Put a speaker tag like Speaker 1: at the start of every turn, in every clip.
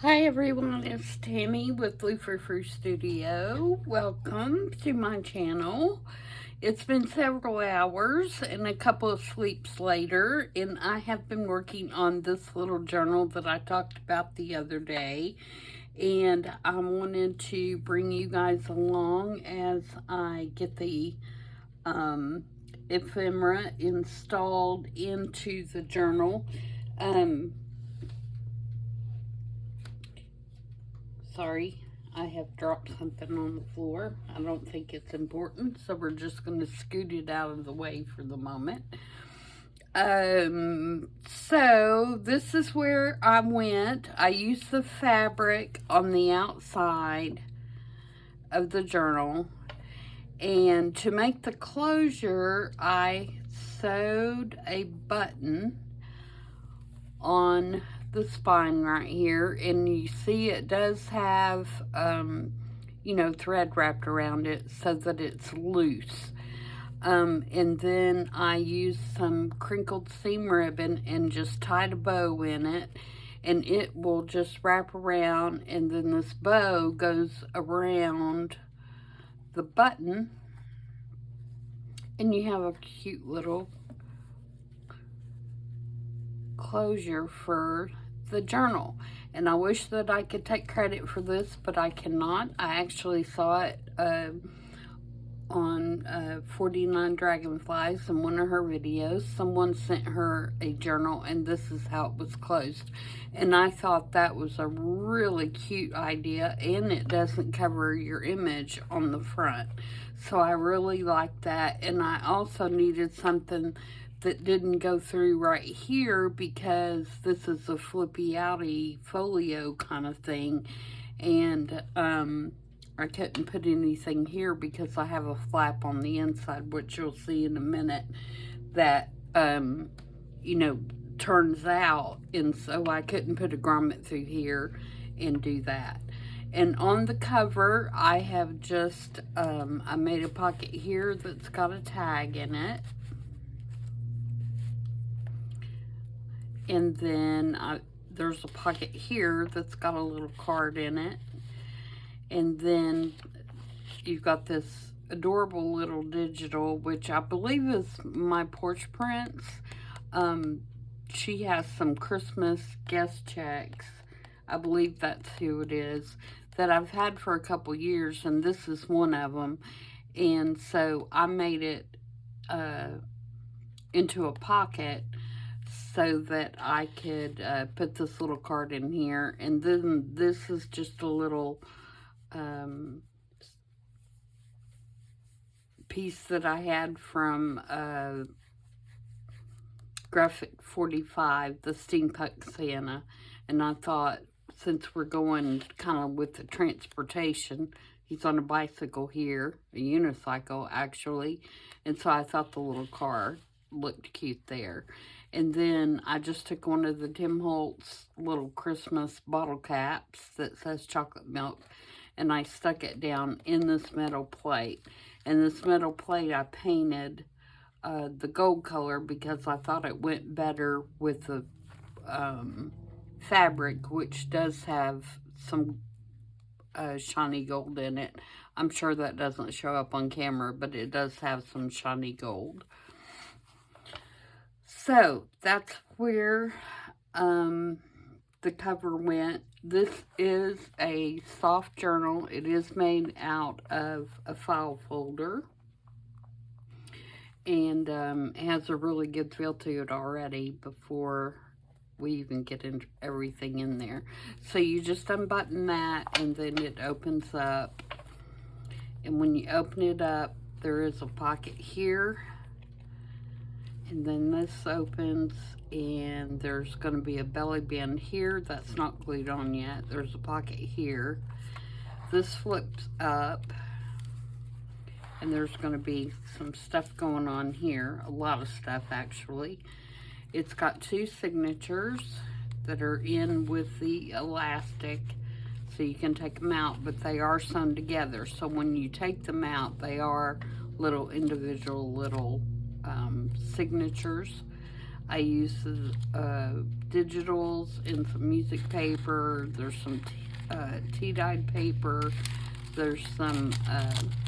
Speaker 1: Hi everyone, it's Tammy with Frou-frou Studio. Welcome to my channel. It's been several hours and a couple of sleeps later, and I have been working on this little journal that I talked about the other day. And I wanted to bring you guys along as I get the ephemera installed into the journal. Sorry, I have dropped something on the floor. I don't think it's important, so we're just going to scoot it out of the way for the moment. So this is where I went. I used the fabric on the outside of the journal, and to make the closure, I sewed a button on the spine right here, and you see it does have thread wrapped around it so that it's loose. And then I used some crinkled seam ribbon and just tied a bow in it, and it will just wrap around, and then this bow goes around the button, and you have a cute little closure for the journal. And I wish that I could take credit for this, but I cannot. I actually saw it on 49 Dragonflies in one of her videos. Someone sent her a journal, and this is how it was closed. And I thought that was a really cute idea, and it doesn't cover your image on the front. So I really like that. And I also needed something that didn't go through right here because this is a flippy outy folio kind of thing, and I couldn't put anything here because I have a flap on the inside, which you'll see in a minute, that turns out, and so I couldn't put a grommet through here and do that. And on the cover, I have just I made a pocket here that's got a tag in it. And then there's a pocket here that's got a little card in it. And then you've got this adorable little digital, which I believe is my porch prints. She has some Christmas guest checks. I believe that's who it is, that I've had for a couple years, and this is one of them. And so I made it into a pocket so that I could put this little card in here. And then this is just a little piece that I had from Graphic 45, the Steampunk Santa. And I thought, since we're going kind of with the transportation, he's on a bicycle here, a unicycle actually, and so I thought the little car looked cute there. And then I just took one of the Tim Holtz little Christmas bottle caps that says chocolate milk, and I stuck it down in this metal plate. And this metal plate I painted the gold color because I thought it went better with the fabric, which does have some shiny gold in it. I'm sure that doesn't show up on camera, but it does have some shiny gold. So that's where the cover went. This is a soft journal. It is made out of a file folder, and it has a really good feel to it already before we even get into everything in there. So you just unbutton that, and then it opens up. And when you open it up, there is a pocket here. And then this opens, and there's going to be a belly band here that's not glued on yet. There's a pocket here. This flips up, and there's going to be some stuff going on here. A lot of stuff, actually. It's got two signatures that are in with the elastic, so you can take them out, but they are sewn together. So when you take them out, they are little individual little signatures. I use digitals and some music paper. There's some tea-dyed paper. There's some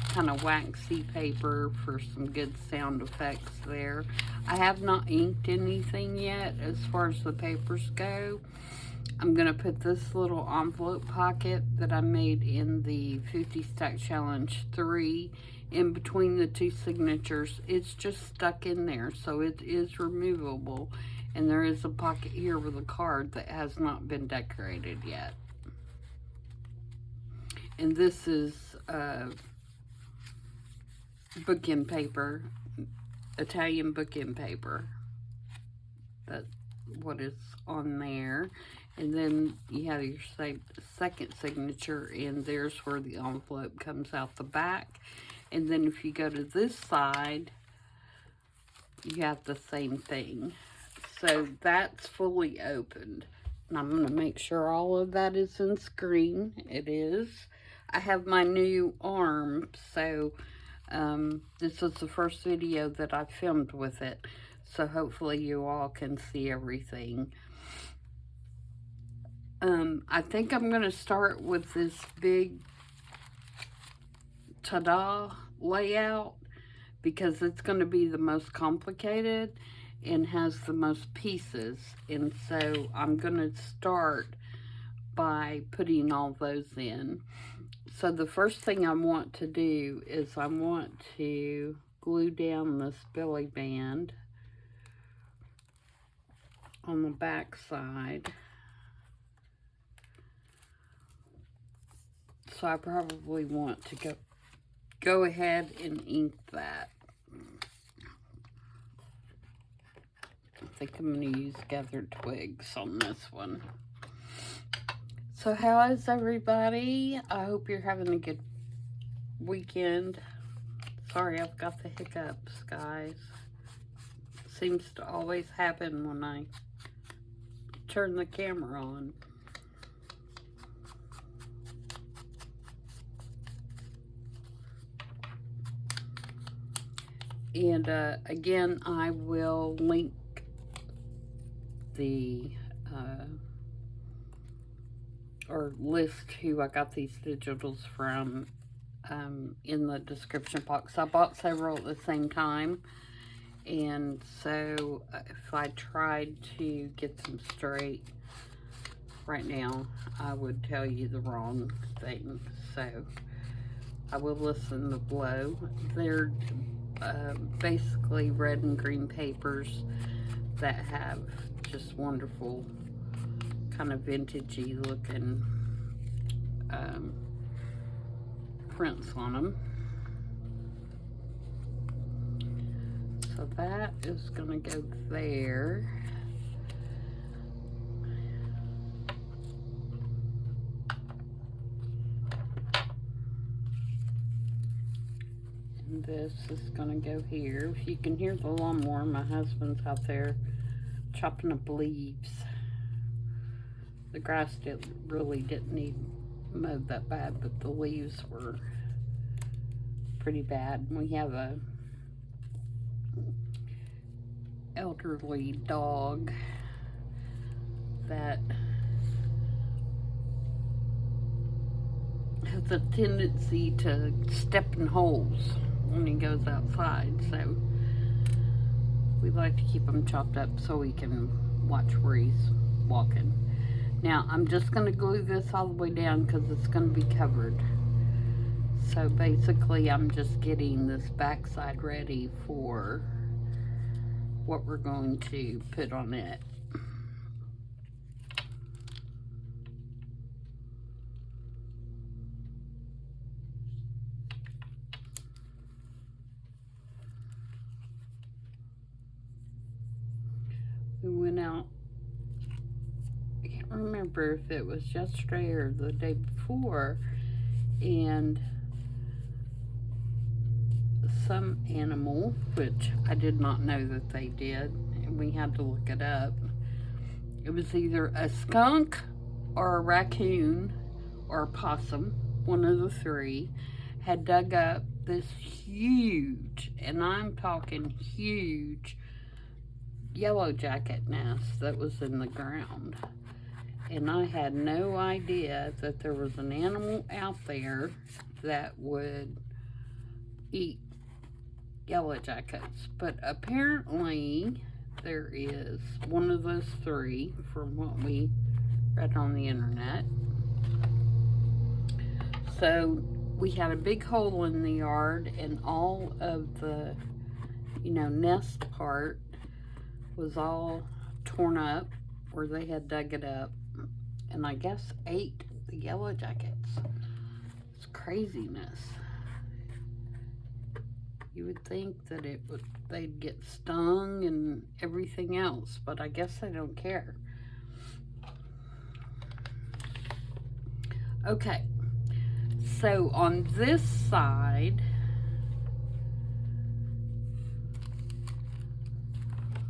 Speaker 1: kind of waxy paper for some good sound effects there. I have not inked anything yet as far as the papers go. I'm going to put this little envelope pocket that I made in the 50 Stack Challenge 3 in between the two signatures. It's just stuck in there, so it is removable. And there is a pocket here with a card that has not been decorated yet. And this is bookend paper, Italian bookend paper. That's what is on there. And then you have your second signature, and there's where the envelope comes out the back. And then if you go to this side, you have the same thing. So that's fully opened. And I'm going to make sure all of that is in screen. It is. I have my new arm, so this is the first video that I filmed with it. So hopefully you all can see everything. I think I'm going to start with this big ta-da layout because it's going to be the most complicated and has the most pieces. And so I'm going to start by putting all those in. So the first thing I want to do is I want to glue down this belly band on the back side. So I probably want to go ahead and ink that. I think I'm going to use gathered twigs on this one. So how is everybody? I hope you're having a good weekend. Sorry, I've got the hiccups, guys. Seems to always happen when I turn the camera on. And again, I will link the or list who I got these digitals from in the description box. I bought several at the same time, and so if I tried to get them straight right now, I would tell you the wrong thing. So I will listen to below. They're basically red and green papers that have just wonderful kind of vintagey looking prints on them. So that is gonna go there. And this is gonna go here. If you can hear the lawnmower, my husband's out there chopping up leaves. The grass really didn't need mowed that bad, but the leaves were pretty bad. We have a elderly dog that has a tendency to step in holes when he goes outside, so we like to keep him chopped up so we can watch where he's walking. Now, I'm just going to glue this all the way down because it's going to be covered. So basically, I'm just getting this backside ready for what we're going to put on it. We went out, I can't remember if it was yesterday or the day before, and some animal, which I did not know that they did, and we had to look it up. It was either a skunk or a raccoon or a possum, one of the three, had dug up this huge, and I'm talking huge, yellow jacket nest that was in the ground. And I had no idea that there was an animal out there that would eat yellow jackets. But apparently there is one of those three from what we read on the internet. So we had a big hole in the yard, and all of the, nest part was all torn up where they had dug it up, and I guess ate the yellow jackets. It's craziness. You would think that they'd get stung and everything else, but I guess they don't care. Okay, so on this side,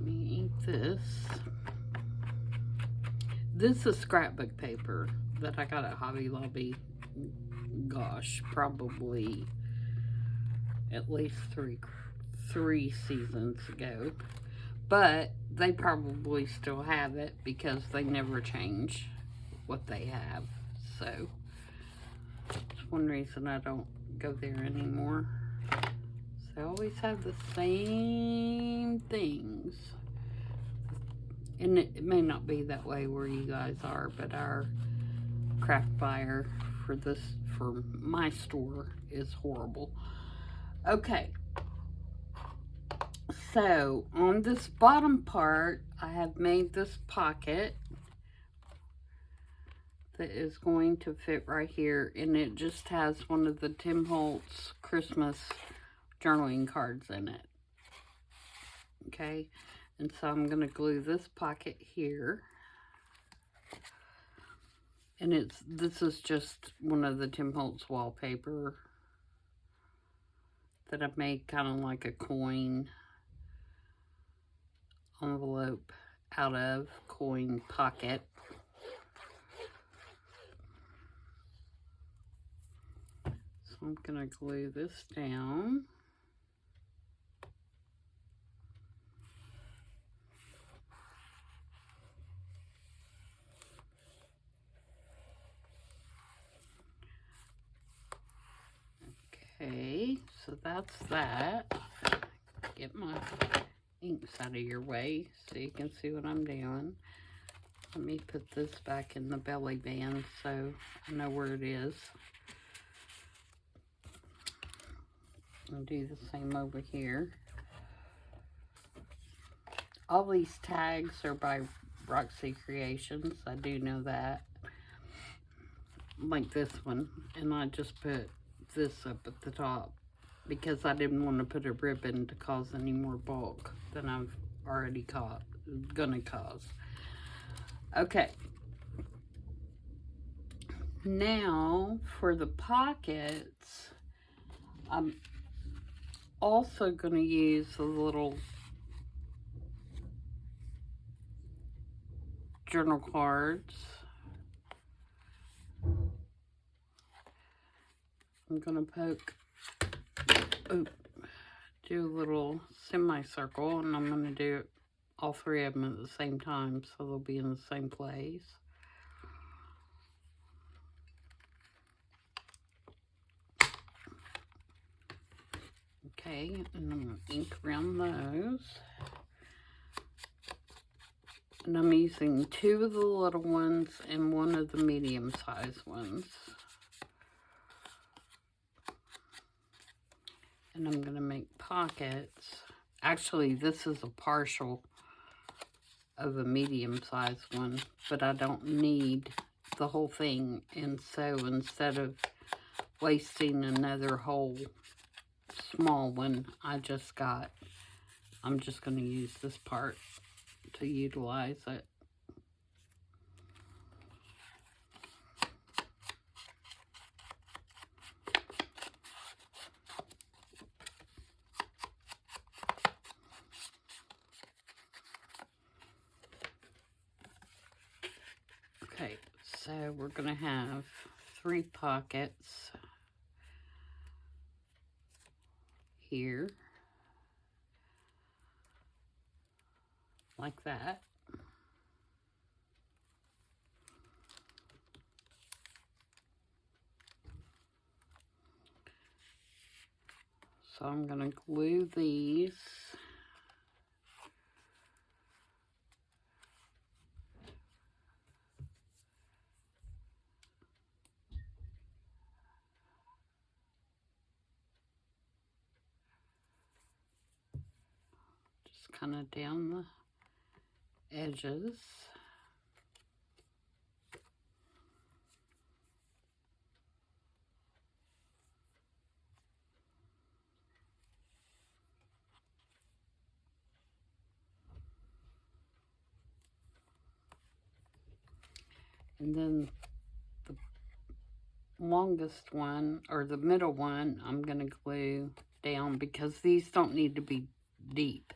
Speaker 1: let me eat this. This is scrapbook paper that I got at Hobby Lobby. Gosh, probably at least three seasons ago. But they probably still have it because they never change what they have. So it's one reason I don't go there anymore. So I always have the same things. And it may not be that way where you guys are, but our craft buyer for my store is horrible. Okay. So on this bottom part, I have made this pocket that is going to fit right here, and it just has one of the Tim Holtz Christmas journaling cards in it. Okay, and so I'm going to glue this pocket here, and this is just one of the Tim Holtz wallpaper that I made kind of like a coin envelope out of, coin pocket. So I'm gonna glue this down. Okay, so that's that. Get my inks out of your way so you can see what I'm doing. Let me put this back in the belly band so I know where it is. I'll do the same over here. All these tags are by Roxy Creations. I do know that. Like this one. And I just put this up at the top because I didn't want to put a ribbon to cause any more bulk than I've already gonna cause. Okay. Now for the pockets, I'm also going to use the little journal cards. I'm going to do a little semicircle, and I'm going to do all three of them at the same time so they'll be in the same place. Okay, and I'm going to ink around those. And I'm using 2 of the little ones and 1 of the medium-sized ones. And I'm going to make pockets. Actually, this is a partial of a medium-sized one, but I don't need the whole thing. And so instead of wasting another whole small one, I'm just going to use this part to utilize it. Okay, so we're going to have 3 pockets here. like that. So I'm going to glue these. Just kind of down the edges. And then the longest one, or the middle one, I'm going to glue down because these don't need to be deep.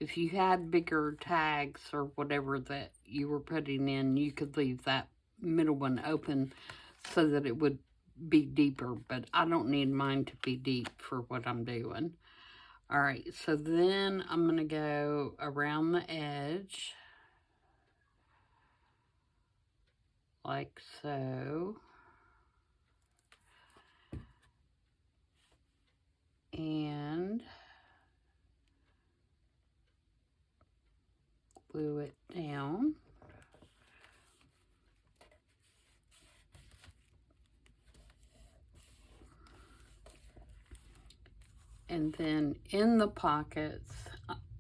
Speaker 1: If you had bigger tags or whatever that you were putting in, you could leave that middle one open so that it would be deeper, but I don't need mine to be deep for what I'm doing. All right, so then I'm going to go around the edge like so. And glue it down. And then in the pockets,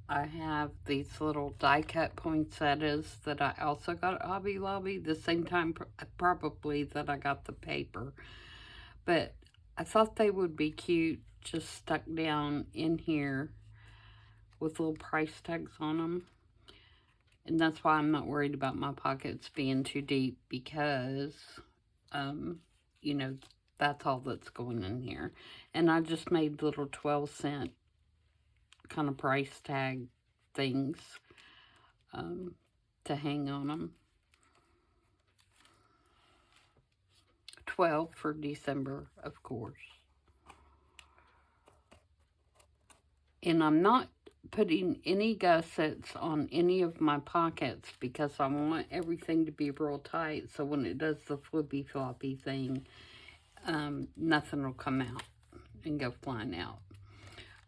Speaker 1: I have these little die cut poinsettias that I also got at Hobby Lobby, the same time probably that I got the paper. But I thought they would be cute just stuck down in here with little price tags on them. And that's why I'm not worried about my pockets being too deep because, you know, that's all that's going in here. And I just made little 12-cent kind of price tag things to hang on them. 12 for December, of course. And I'm not putting any gussets on any of my pockets because I want everything to be real tight, so when it does the flippy floppy thing, nothing will come out and go flying out.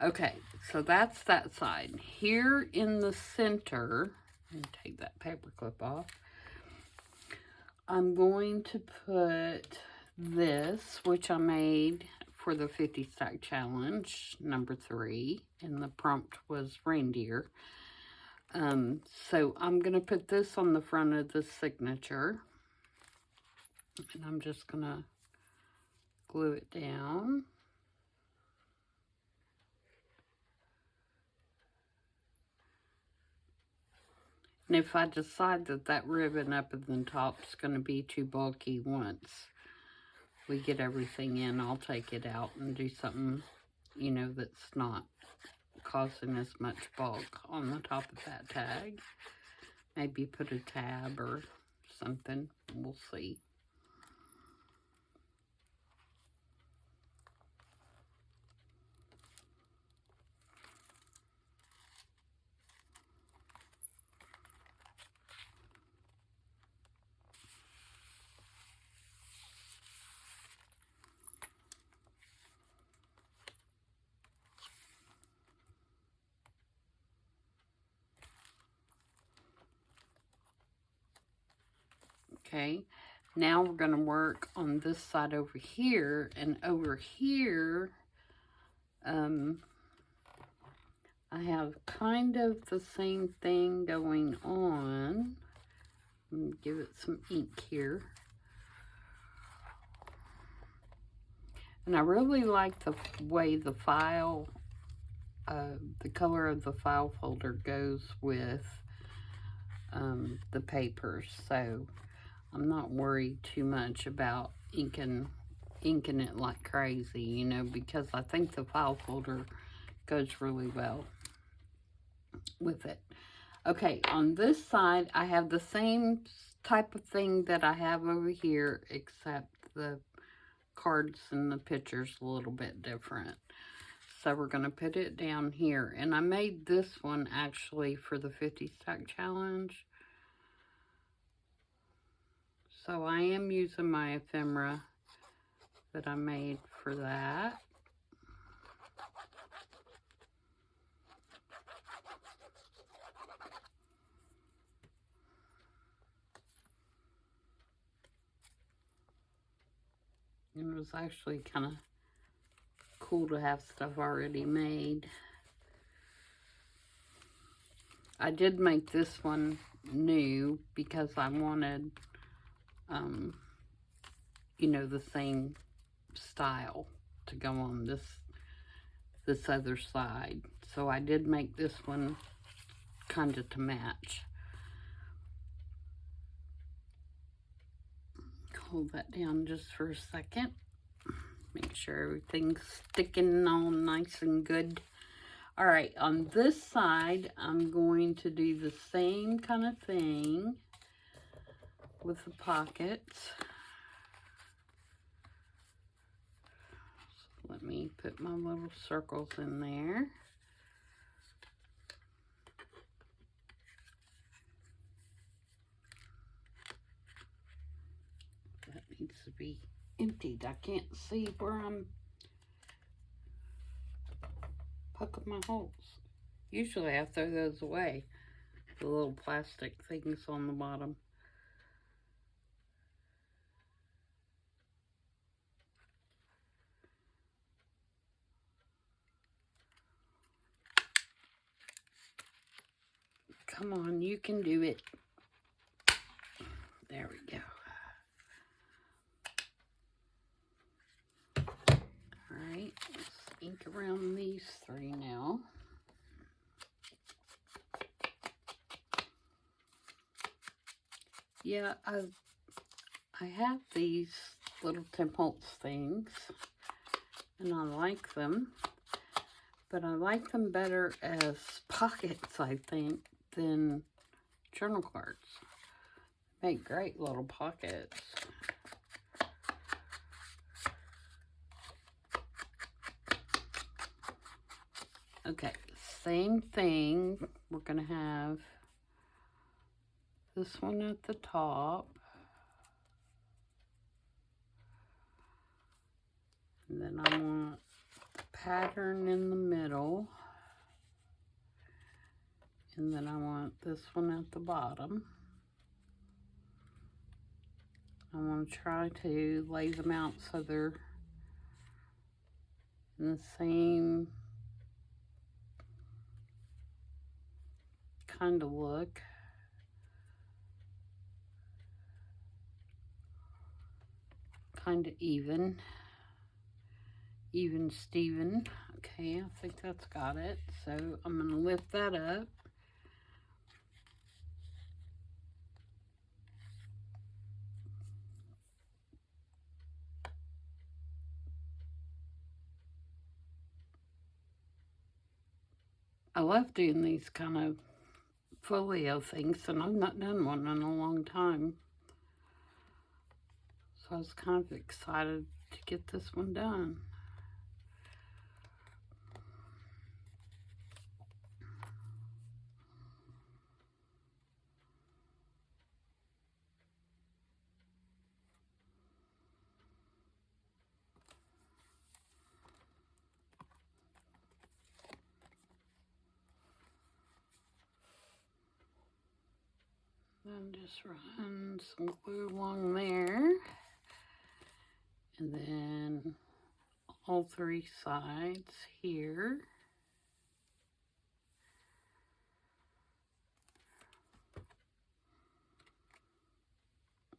Speaker 1: Okay, so that's that side. Here in the center, let me take that paper clip off. I'm going to put this, which I made for the 50 stack challenge, number 3, and the prompt was reindeer. So I'm going to put this on the front of the signature, and I'm just going to glue it down. And if I decide that that ribbon up at the top is going to be too bulky once we get everything in, I'll take it out and do something, you know, that's not causing as much bulk on the top of that tag. Maybe put a tab or something. We'll see. Okay, now we're going to work on this side over here, and over here, I have kind of the same thing going on. Let me give it some ink here. And I really like the way the file, the color of the file folder goes with the papers, so I'm not worried too much about inking it like crazy, you know, because I think the file folder goes really well with it. Okay, on this side, I have the same type of thing that I have over here, except the cards and the pictures a little bit different. So we're going to put it down here. And I made this one actually for the 50 stack challenge. So I am using my ephemera that I made for that. And it was actually kind of cool to have stuff already made. I did make this one new because I wanted, you know, the same style to go on this other side. So I did make this one kind of to match. Hold that down just for a second. Make sure everything's sticking all nice and good. All right, on this side, I'm going to do the same kind of thing with the pockets. So let me put my little circles in there. That needs to be emptied. I can't see where I'm poking my holes. Usually I throw those away, the little plastic things on the bottom. Come on, you can do it. There we go. Alright, let's ink around these three now. Yeah, I have these little Tim Holtz things, and I like them, but I like them better as pockets, I think, than journal cards. Make great little pockets. Okay, same thing. We're going to have this one at the top. And then I want pattern in the middle. And then I want this one at the bottom. I want to try to lay them out so they're in the same kind of look. Kind of even Steven. Okay, I think that's got it. So I'm going to lift that up. I love doing these kind of folio things, and I've not done one in a long time. So I was kind of excited to get this one done. Then just run some glue along there. And then all three sides here.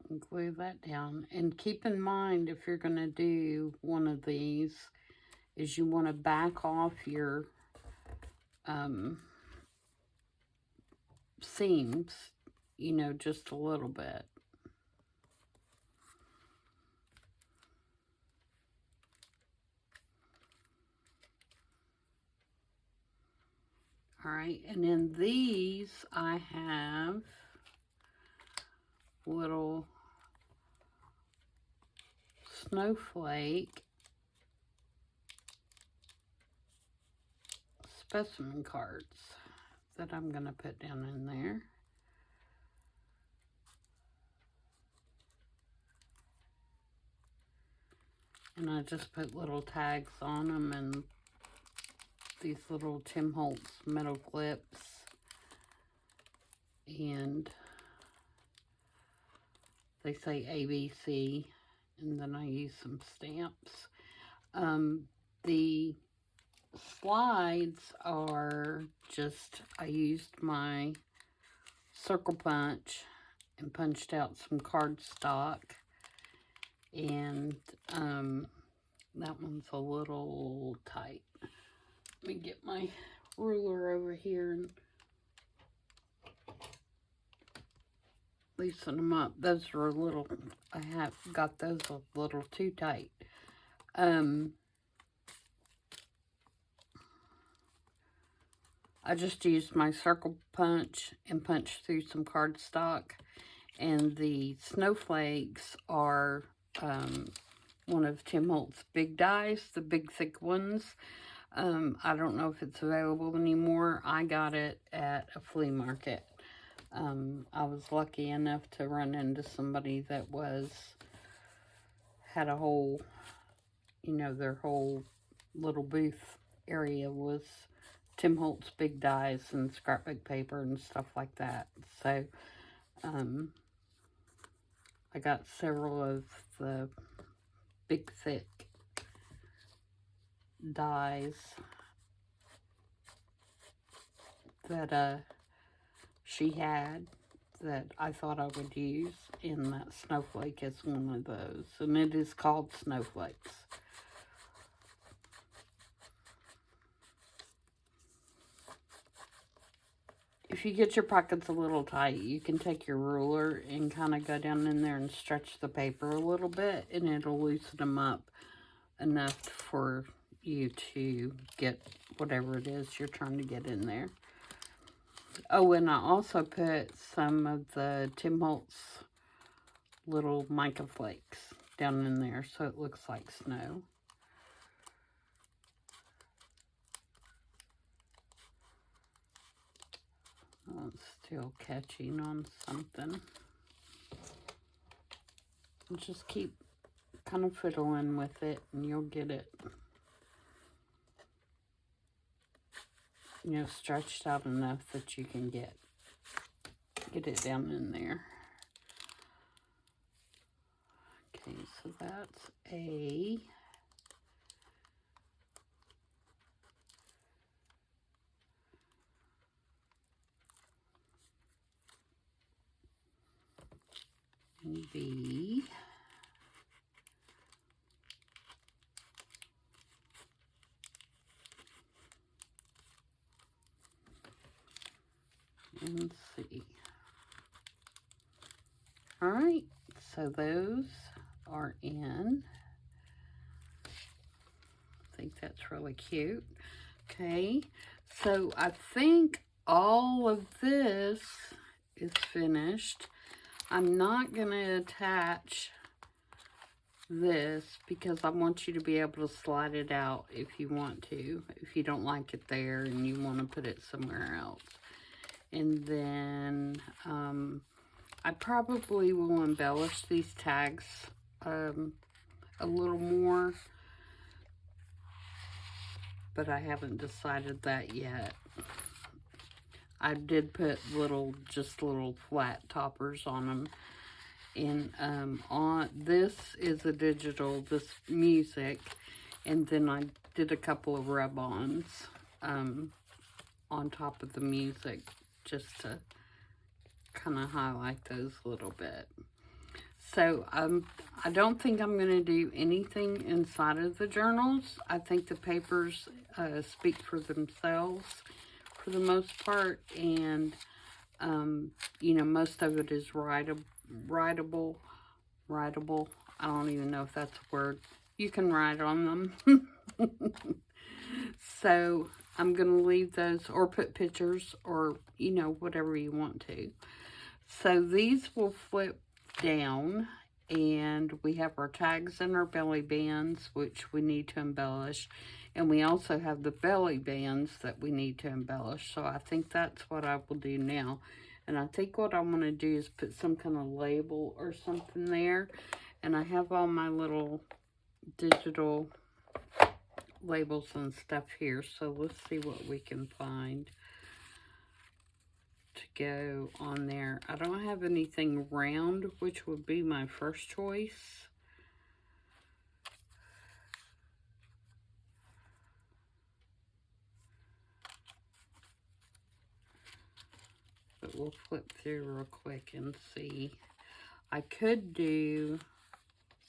Speaker 1: And glue that down. And keep in mind, if you're going to do one of these, is you want to back off your seams, you know, just a little bit. All right, and in these I have little snowflake specimen cards that I'm going to put down in there. And I just put little tags on them and these little Tim Holtz metal clips. And they say ABC, and then I use some stamps. The slides are just, I used my circle punch and punched out some cardstock. And that one's a little tight. Let me get my ruler over here and loosen them up. Those are a little, I have got those a little too tight. I just used my circle punch and punched through some cardstock. And the snowflakes are one of Tim Holtz big dies, the big thick ones. I don't know if it's available anymore. I got it at a flea market. I was lucky enough to run into somebody that had a whole, you know, their whole little booth area was Tim Holtz big dies and scrapbook paper and stuff like that. So, I got several of the big thick dies that she had that I thought I would use, and that snowflake is one of those, and it is called Snowflakes. If you get your pockets a little tight, you can take your ruler and kind of go down in there and stretch the paper a little bit, and it'll loosen them up enough for you to get whatever it is you're trying to get in there. Oh, and I also put some of the Tim Holtz little mica flakes down in there so it looks like snow. Oh, it's still catching on something. And just keep kind of fiddling with it and you'll get it, you know, stretched out enough that you can get it down in there. Okay, so that's A. And B. And C. All right, so those are in. I think that's really cute. Okay, so I think all of this is finished. I'm not going to attach this because I want you to be able to slide it out if you want to, if you don't like it there and you want to put it somewhere else. And then I probably will embellish these tags a little more, but I haven't decided that yet. I did put just little flat toppers on them. And on this is a digital, this music, and then I did a couple of rub-ons on top of the music just to kind of highlight those a little bit. So I don't think I'm going to do anything inside of the journals. I think the papers speak for themselves for the most part, and you know, most of it is writable. I don't even know if that's a word. You can write on them. So I'm going to leave those, or put pictures, or, you know, whatever you want to. So these will flip down, and we have our tags and our belly bands, which we need to embellish. And we also have the belly bands that we need to embellish. So I think that's what I will do now. And I think what I'm going to do is put some kind of label or something there. And I have all my little digital labels and stuff here. So let's see what we can find to go on there. I don't have anything round, which would be my first choice. But we'll flip through real quick and see. I could do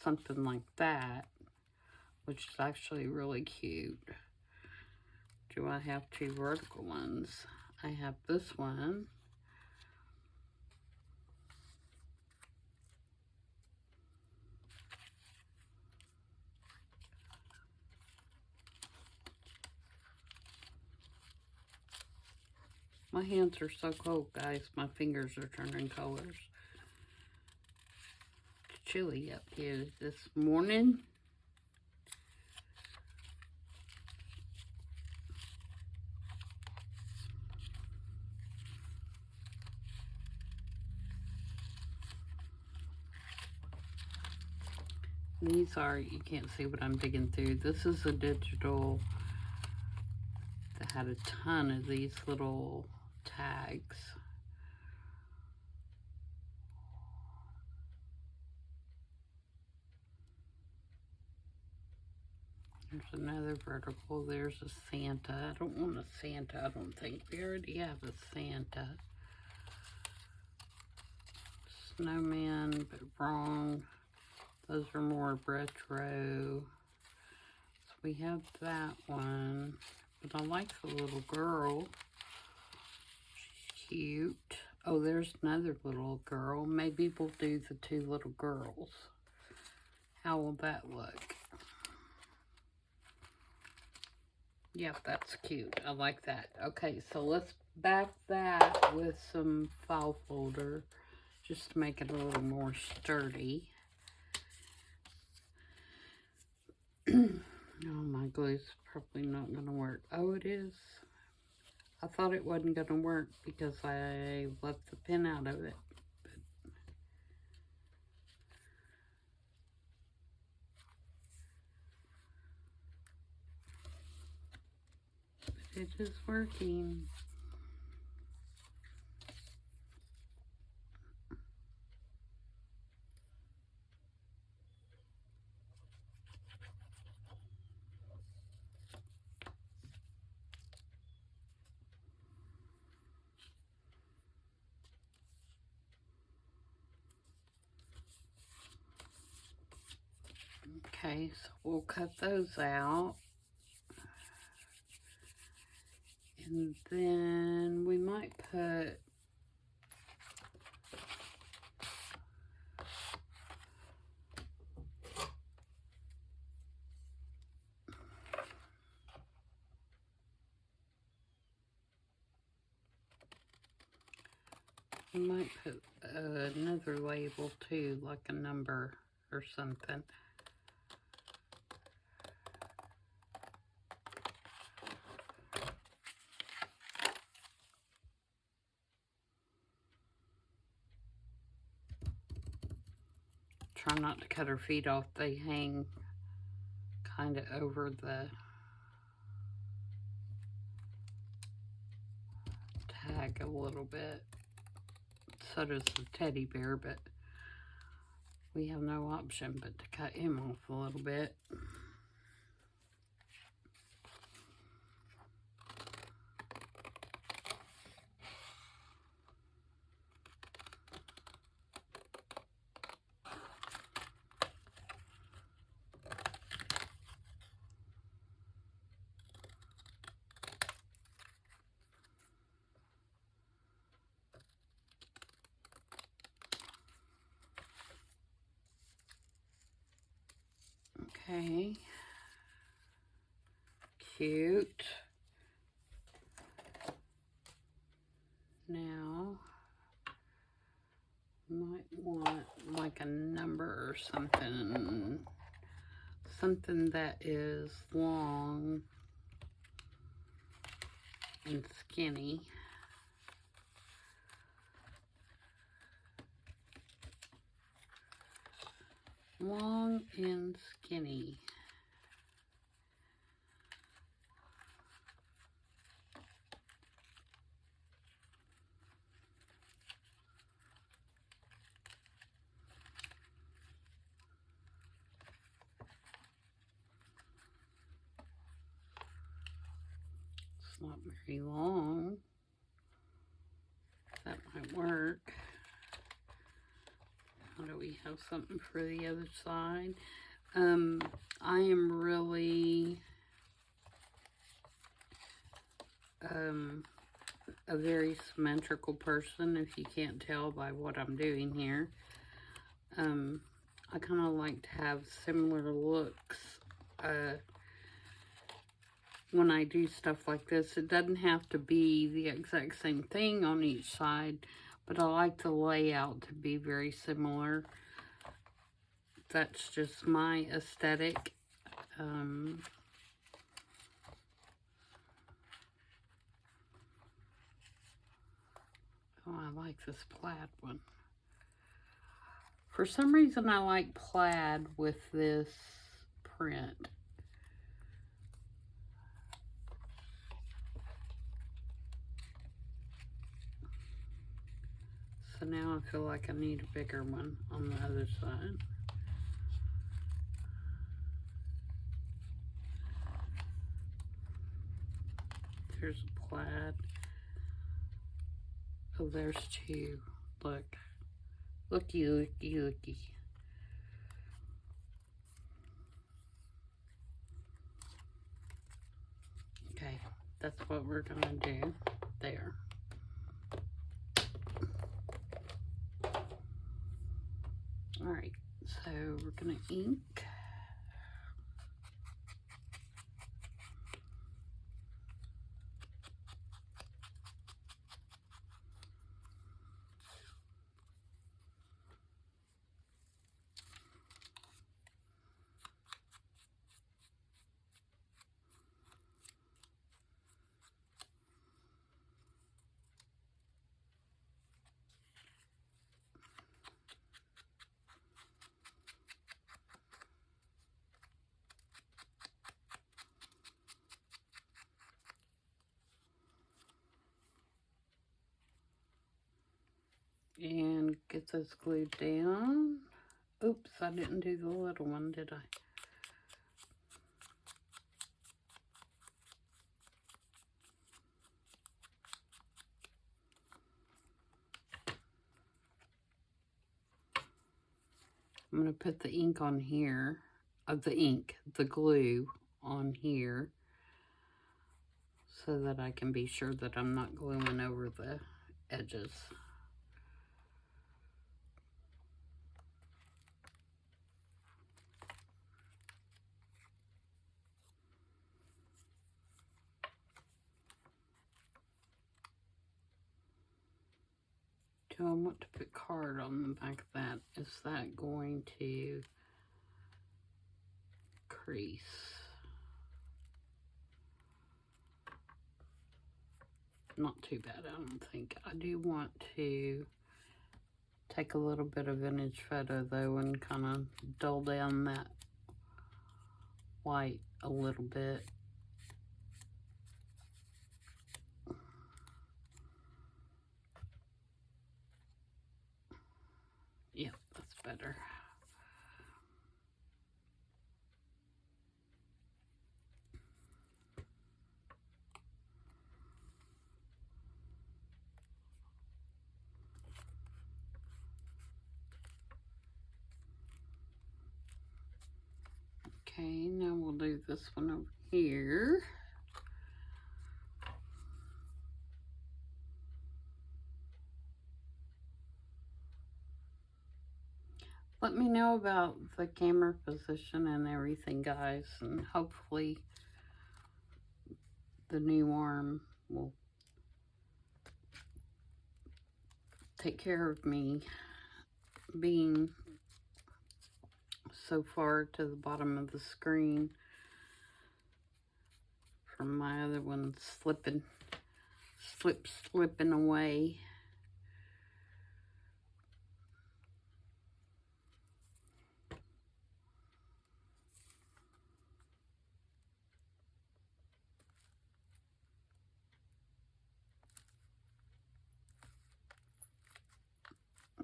Speaker 1: something like that, which is actually really cute. Do I have two vertical ones? I have this one. My hands are so cold, guys. My fingers are turning colors. It's chilly up here this morning. These are, you can't see what I'm digging through. This is a digital that had a ton of these little tags. There's another vertical. There's a Santa. I don't want a Santa, I don't think. We already have a Santa. Snowman, but wrong. Those are more retro. So we have that one. But I like the little girl. She's cute. Oh, there's another little girl. Maybe we'll do the two little girls. How will that look? Yep, that's cute. I like that. Okay, so let's back that with some file folder just to make it a little more sturdy. Oh, my glue's probably not going to work. Oh, it is. I thought it wasn't going to work because I left the pin out of it. But it is working. Okay, so we'll cut those out. And then we might put another label too, like a number or something. Try not to cut her feet off. They hang kind of over the tag a little bit. So does the teddy bear, but we have no option but to cut him off a little bit. Okay, cute. Now, might want like a number or something that is long. and skinny. Long and skinny. It's not very long. That might work. How do we have something for the other side? I am really a very symmetrical person, if you can't tell by what I'm doing here. I kind of like to have similar looks when I do stuff like this. It doesn't have to be the exact same thing on each side, but I like the layout to be very similar. That's just my aesthetic. Oh, I like this plaid one. For some reason, I like plaid with this print. So now I feel like I need a bigger one on the other side. There's a plaid. Oh, there's two. Look. Looky, looky, looky. Okay, that's what we're gonna do there. All right, so we're gonna ink. And get those glued down. Oops, I didn't do the little one, did I? I'm going to put the ink on here, the glue on here, so that I can be sure that I'm not gluing over the edges. Do I want to put card on the back of that? Is that going to crease? Not too bad, I don't think. I do want to take a little bit of vintage photo though and kind of dull down that white a little bit. Yep, that's better. Okay, now we'll do this one over here. Let me know about the camera position and everything, guys, and hopefully the new arm will take care of me being so far to the bottom of the screen from my other one slipping. slipping away.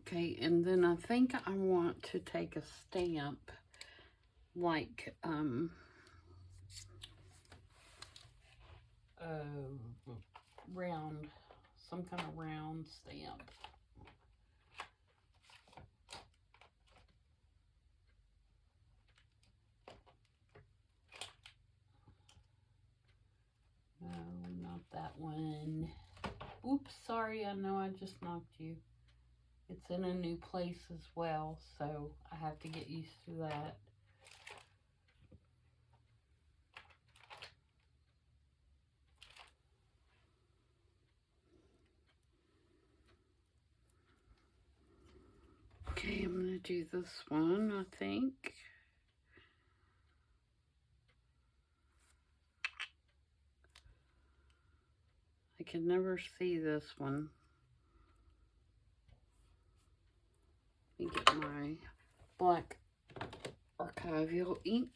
Speaker 1: Okay, and then I think I want to take a stamp like round, some kind of round stamp. No, not that one. Oops, sorry, I know I just knocked you. It's in a new place as well, so I have to get used to that. Okay, I'm going to do this one, I think. I can never see this one. Let me get my black archival ink.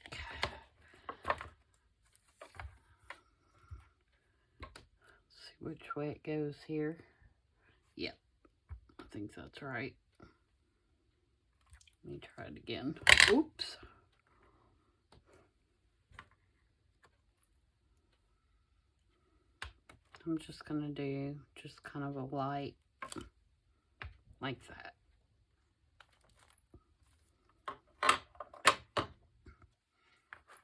Speaker 1: See which way it goes here. Yep, I think that's right. Let me try it again. Oops. I'm just going to do just kind of a light like that.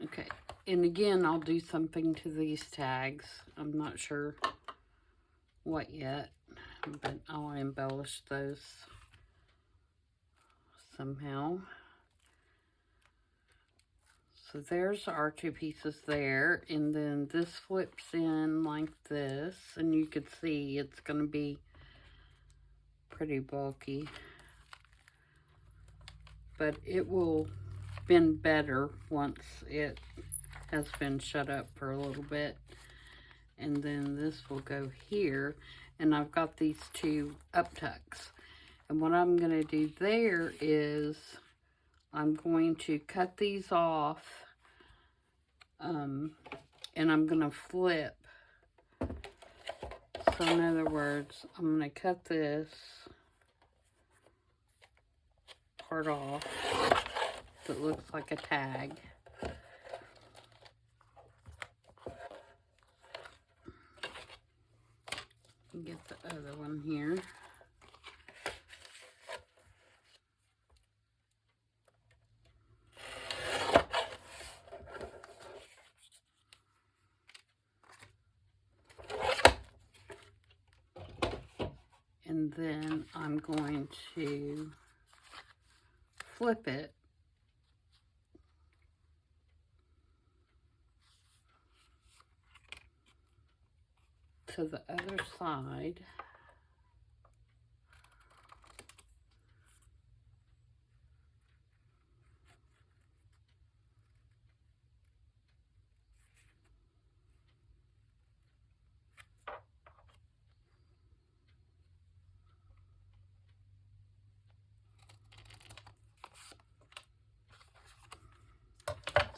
Speaker 1: Okay, and again, I'll do something to these tags. I'm not sure what yet, but I'll embellish those somehow. So there's our two pieces there, and then this flips in like this, and you can see it's going to be pretty bulky, but it will bend better once it has been shut up for a little bit. And then this will go here, and I've got these two up tucks, and what I'm going to do there is I'm going to cut these off, and I'm going to flip. So in other words, I'm going to cut this part off that looks like a tag. Get the other one here. And then I'm going to flip it to the other side.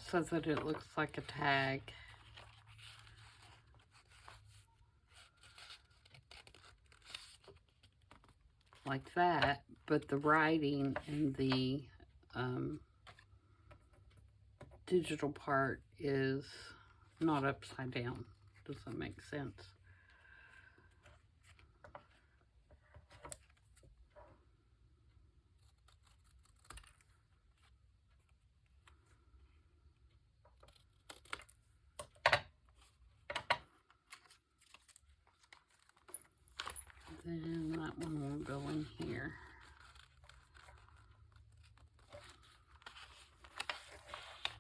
Speaker 1: So that it looks like a tag. Like that, but the writing and the digital part is not upside down. Does that make sense? Then that one will go in here.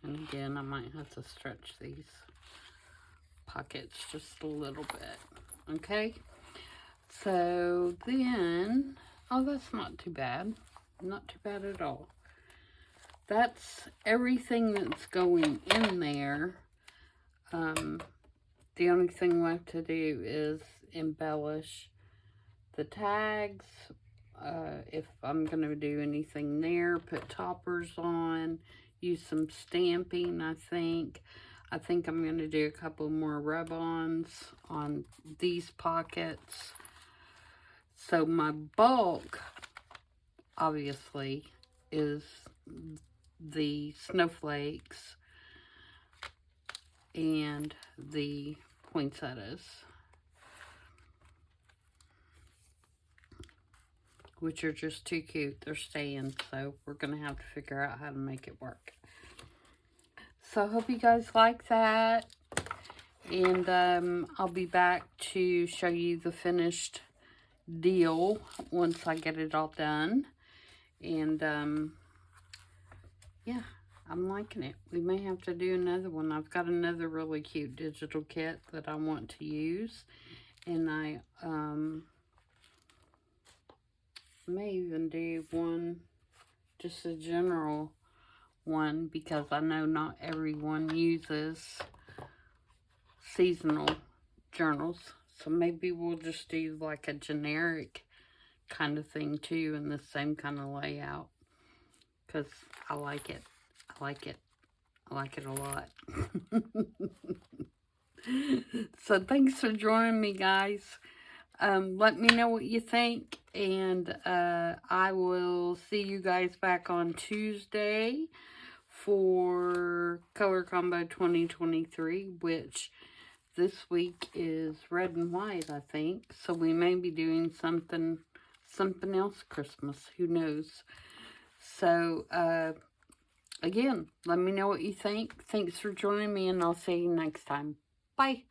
Speaker 1: And again, I might have to stretch these pockets just a little bit. Okay? So then, oh, that's not too bad. Not too bad at all. That's everything that's going in there. the only thing left to do is embellish the tags. If I'm going to do anything there, put toppers on, use some stamping, I think. I think I'm going to do a couple more rub-ons on these pockets. So my bulk, obviously, is the snowflakes and the poinsettias, which are just too cute. They're staying, so we're going to have to figure out how to make it work. So I hope you guys like that, and I'll be back to show you the finished deal once I get it all done. And yeah, I'm liking it. We may have to do another one. I've got another really cute digital kit that I want to use, and I may even do one, just a general one, because I know not everyone uses seasonal journals. So maybe we'll just do like a generic kind of thing too, in the same kind of layout, because I like it. I like it. I like it a lot. So thanks for joining me, guys. Let me know what you think, and I will see you guys back on Tuesday for Color Combo 2023, which this week is red and white, I think. So we may be doing something else Christmas. Who knows? So, again, let me know what you think. Thanks for joining me, and I'll see you next time. Bye.